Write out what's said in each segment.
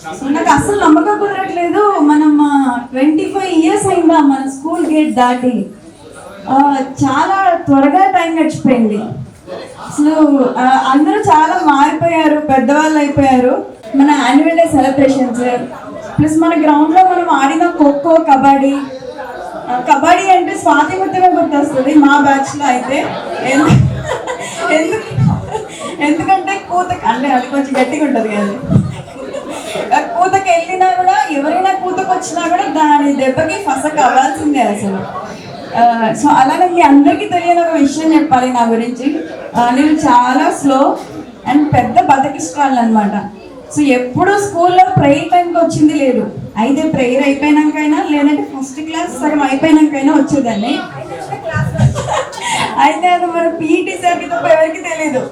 నాకు అసలు నమ్మకం కుదరట్లేదు. మనం 25 years అయిందా మన స్కూల్ గేట్ దాటి. చాలా త్వరగా టైం గడిచిపోయింది. అసలు అందరూ చాలా మారిపోయారు, పెద్దవాళ్ళు అయిపోయారు. మన యాన్యువల్ డే సెలబ్రేషన్స్ ప్లస్ మన గ్రౌండ్లో మనం ఆడిన ఖోఖో, కబడ్డీ అంటే స్వాతి ముత్యమే గుర్తొస్తుంది మా బ్యాచ్లో అయితే. ఎందుకంటే కూతకి అంటే అది కొంచెం గట్టిగా ఉంటుంది కదా. కూతకి వెళ్ళినా కూడా ఎవరైనా కూతకు వచ్చినా కూడా దాని దెబ్బకి ఫసక్ అవ్వాల్సిందే అసలు. సో అలాగే మీ అందరికీ తెలియని ఒక విషయం చెప్పాలి నా గురించి. నేను చాలా స్లో అండ్ పెద్ద బతికిష్టాలు అనమాట. సో ఎప్పుడు స్కూల్లో ప్రేయర్ టైంకి వచ్చింది లేదు. అయితే ప్రేయర్ అయిపోయినాకైనా లేదంటే ఫస్ట్ క్లాస్ సగం అయిపోయినాకైనా వచ్చేదాన్ని. అయితే అది మన పీఈటీ సార్కి తప్ప ఎవరికి తెలీదు.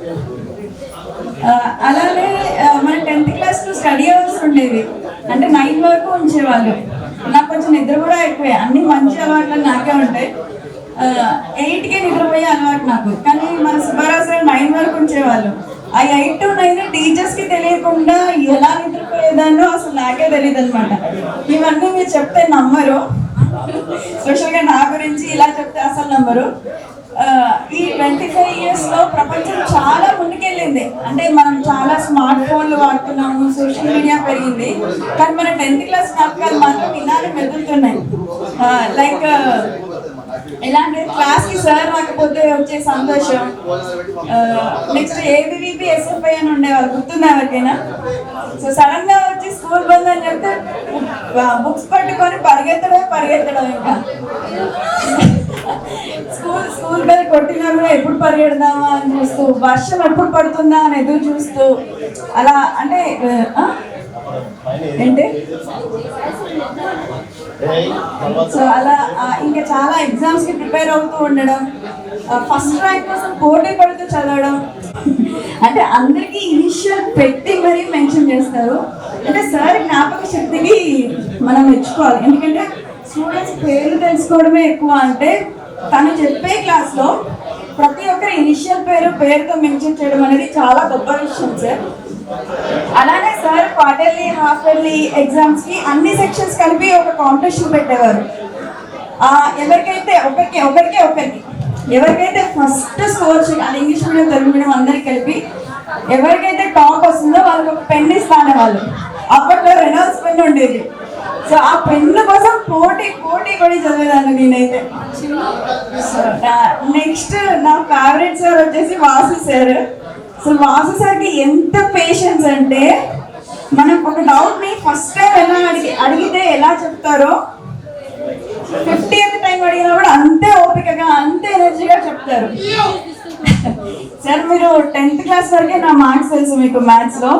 అలానే మన 10th class స్టడీ అవర్స్ ఉండేవి, అంటే 9 వరకు ఉంచేవాళ్ళు. నాకు కొంచెం నిద్ర కూడా అయిపోయాయి. అన్ని మంచి అలవాట్లు నాకే ఉంటాయి. 8కే నిద్రపోయే అలవాటు నాకు. కానీ మన సుబ్బారావు సార్ 9 వరకు ఉంచేవాళ్ళు. ఆ 8 to 9 టీచర్స్కి తెలియకుండా ఎలా నిద్రపోయేదాన్నో అసలు నాకే తెలియదు అనమాట. ఇవన్నీ మీరు చెప్తే నమ్మరు, స్పెషల్గా నా గురించి ఇలా చెప్తే అసలు నమ్మరు. ఈ 25 yearsలో ప్రపంచం చాలా ముందుకెళ్ళింది. అంటే మనం చాలా స్మార్ట్ ఫోన్లు వాడుతున్నాము, సోషల్ మీడియా పెరిగింది. కానీ మన 10th class జ్ఞాపకాలు మాత్రం ఇలానే మెదులుతున్నాయి. లైక్ ఇలాంటి క్లాస్కి సార్ రాకపోతే వచ్చే సంతోషం. నెక్స్ట్ ఏబీవీపీ ఎస్ఎఫ్ఐ అని ఉండేవాళ్ళు, గుర్తుందా ఎవరికైనా? సో సడన్ గా వచ్చి స్కూల్ బంద్ అని చెప్తే బుక్స్ పట్టుకొని పరిగెత్తడం ఇంకా స్కూల్ బెల్ కొట్టినా కూడా ఎప్పుడు పరిగెడదామా అని చూస్తూ, వర్షం ఎప్పుడు పడుతుందా అని ఎదురు చూస్తూ అలా. అంటే ఏంటి సో అలా ఇంకా చాలా ఎగ్జామ్స్కి ప్రిపేర్ అవుతూ ఉండడం, ఫస్ట్ ర్యాంక్ కోసం పోటీ పడుతూ చదవడం. అంటే అందరికీ ఇనిషియల్ పెట్టి మరీ మెన్షన్ చేస్తారు. అంటే సార్ జ్ఞాపక శక్తికి మనం మెచ్చుకోవాలి. ఎందుకంటే స్టూడెంట్స్ పేర్లు తెలుసుకోవడమే ఎక్కువ. అంటే తను చెప్పే క్లాస్లో ప్రతి ఒక్కరి ఇనిషియల్ పేరుతో మెన్షన్ చేయడం అనేది చాలా గొప్ప విషయం సార్. అలానే సార్ క్వార్టర్లీ, హాఫ్ ఇయర్లీ ఎగ్జామ్స్కి అన్ని సెక్షన్స్ కలిపి ఒక కాంపిటీషన్ పెట్టేవారు. ఎవరికైతే ఎవరికైతే ఫస్ట్ స్కోర్ చేయాలి, ఇంగ్లీష్ మీడియం, తెలుగు మీడియం అందరికి కలిపి ఎవరికైతే టాప్ వస్తుందో వాళ్ళకి ఒక పెన్ ఇస్తానే వాళ్ళు. అప్పట్లో రెనాల్డ్స్ పెన్ ఉండేది. సో ఆ పెన్ను కోసం పోటీ పడి చదివేదాన్ని నేనైతే. నెక్స్ట్ నా ఫేవరెట్ సార్ వచ్చేసి వాసు సార్. సో వాసు సార్కి ఎంత పేషెన్స్ అంటే, మనం ఒక డౌట్ని ఫస్ట్ టైం ఎలా అడిగితే ఎలా చెప్తారో 50th టైం అడిగినా కూడా అంతే ఓపికగా, అంతే ఎనర్జీగా చెప్తారు. సార్ మీరు 10th class వరకే నా మార్క్స్ తెలుసు మీకు మ్యాథ్స్లో.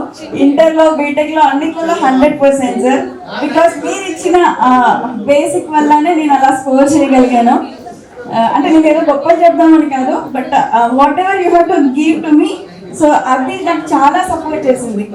ఇంటర్లో, బీటెక్లో అన్నిట్లో 100% సార్. బికాస్ మీరు ఇచ్చిన బేసిక్ వల్లనే నేను అలా స్కోర్ చేయగలిగాను. అంటే నేను ఏదో గొప్ప చెప్దామని కాదు, but what ever you have to give to me, so అది నాకు చాలా సపోర్ట్ చేసింది.